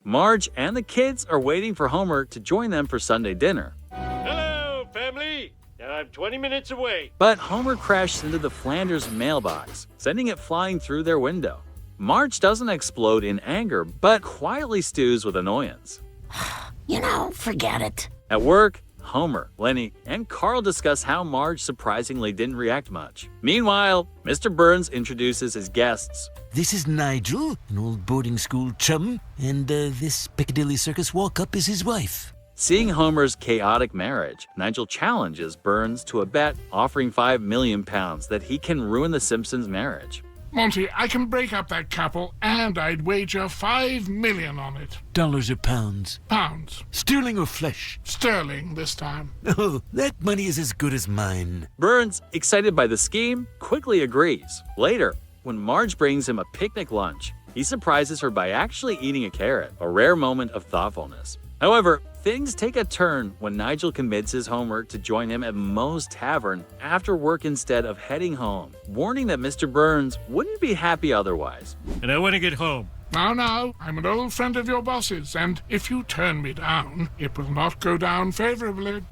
Marge and the kids are waiting for Homer to join them for Sunday dinner. Hello, family. I'm 20 minutes away. But Homer crashes into the Flanders mailbox, sending it flying through their window. Marge doesn't explode in anger, but quietly stews with annoyance. Forget it. At work, Homer, Lenny, and Carl discuss how Marge surprisingly didn't react much. Meanwhile, Mr. Burns introduces his guests. This is Nigel, an old boarding school chum, and this Piccadilly Circus walk-up is his wife. Seeing Homer's chaotic marriage, Nigel challenges Burns to a bet, offering £5 million that he can ruin the Simpsons' marriage. Monty, I can break up that couple, and I'd wager $5 million on it. Dollars or pounds? Pounds. Sterling or flesh? Sterling this time. Oh, that money is as good as mine. Burns, excited by the scheme, quickly agrees. Later, when Marge brings him a picnic lunch, he surprises her by actually eating a carrot, a rare moment of thoughtfulness. However, things take a turn when Nigel convinces Homer to join him at Moe's Tavern after work instead of heading home, warning that Mr. Burns wouldn't be happy otherwise. And I want to get home. Now, I'm an old friend of your boss's, and if you turn me down, it will not go down favorably.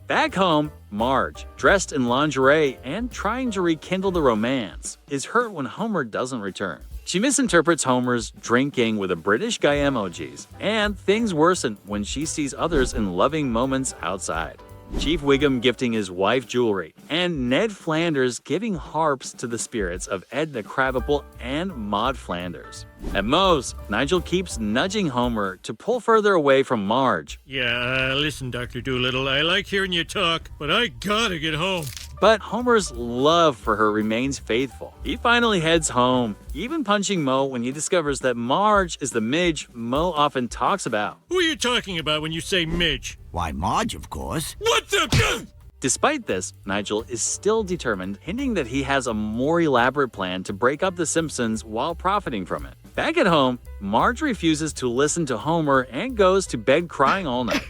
Back home, Marge, dressed in lingerie and trying to rekindle the romance, is hurt when Homer doesn't return. She misinterprets Homer's drinking with a British guy emojis, and things worsen when she sees others in loving moments outside. Chief Wiggum gifting his wife jewelry, and Ned Flanders giving harps to the spirits of Edna Krabappel and Maud Flanders. At Moe's, Nigel keeps nudging Homer to pull further away from Marge. Yeah, listen, Dr. Doolittle, I like hearing you talk, but I gotta get home. But Homer's love for her remains faithful. He finally heads home, even punching Moe when he discovers that Marge is the Midge Moe often talks about. Who are you talking about when you say Midge? Why, Marge, of course. What the... Despite this, Nigel is still determined, hinting that he has a more elaborate plan to break up the Simpsons while profiting from it. Back at home, Marge refuses to listen to Homer and goes to bed crying all night.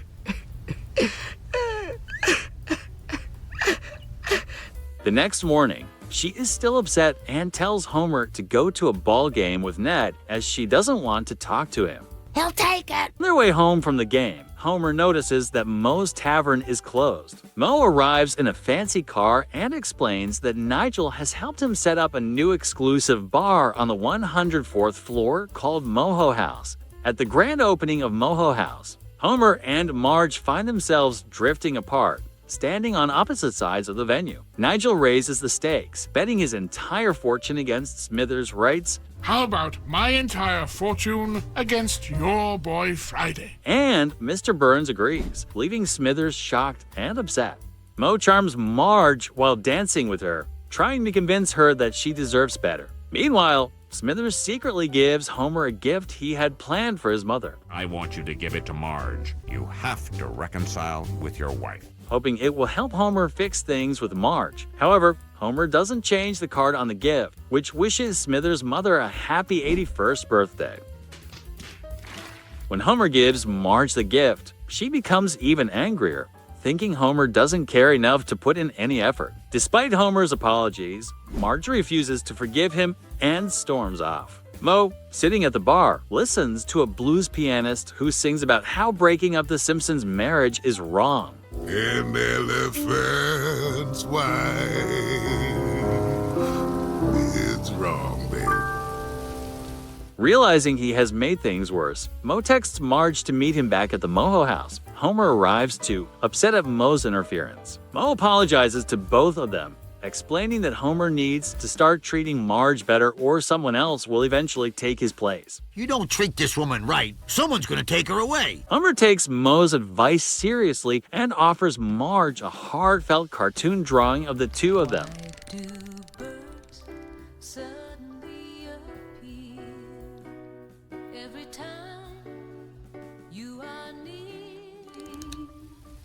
The next morning, she is still upset and tells Homer to go to a ball game with Ned as she doesn't want to talk to him. He'll take it. On their way home from the game, Homer notices that Moe's Tavern is closed. Moe arrives in a fancy car and explains that Nigel has helped him set up a new exclusive bar on the 104th floor called Moho House. At the grand opening of Moho House, Homer and Marge find themselves drifting apart, standing on opposite sides of the venue. Nigel raises the stakes, betting his entire fortune against Smithers' rights. How about my entire fortune against your boy Friday? And Mr. Burns agrees, leaving Smithers shocked and upset. Moe charms Marge while dancing with her, trying to convince her that she deserves better. Meanwhile, Smithers secretly gives Homer a gift he had planned for his mother. I want you to give it to Marge. You have to reconcile with your wife. Hoping it will help Homer fix things with Marge. However, Homer doesn't change the card on the gift, which wishes Smithers' mother a happy 81st birthday. When Homer gives Marge the gift, she becomes even angrier, thinking Homer doesn't care enough to put in any effort. Despite Homer's apologies, Marge refuses to forgive him and storms off. Moe, sitting at the bar, listens to a blues pianist who sings about how breaking up the Simpsons' marriage is wrong. An elephant's wife. It's wrong, baby. Realizing he has made things worse, Moe texts Marge to meet him back at the Moho House. Homer arrives too, upset at Moe's interference. Moe apologizes to both of them, explaining that Homer needs to start treating Marge better or someone else will eventually take his place. You don't treat this woman right, someone's gonna take her away. Homer takes Moe's advice seriously and offers Marge a heartfelt cartoon drawing of the two of them.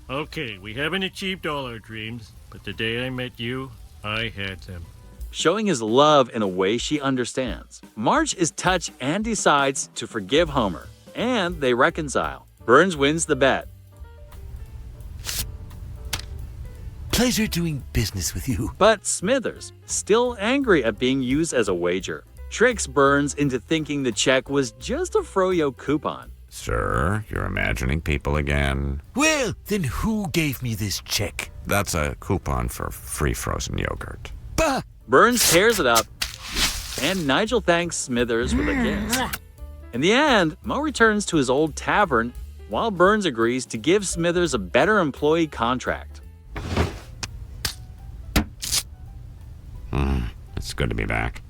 Okay, we haven't achieved all our dreams, but the day I met you, I had them. Showing his love in a way she understands. Marge is touched and decides to forgive Homer, and they reconcile. Burns wins the bet. Pleasure doing business with you. But Smithers, still angry at being used as a wager, tricks Burns into thinking the check was just a froyo coupon. Sir, you're imagining people again. Well, then who gave me this check? That's a coupon for free frozen yogurt. Bah! Burns tears it up, and Nigel thanks Smithers with a kiss. In the end, Mo returns to his old tavern while Burns agrees to give Smithers a better employee contract. It's good to be back.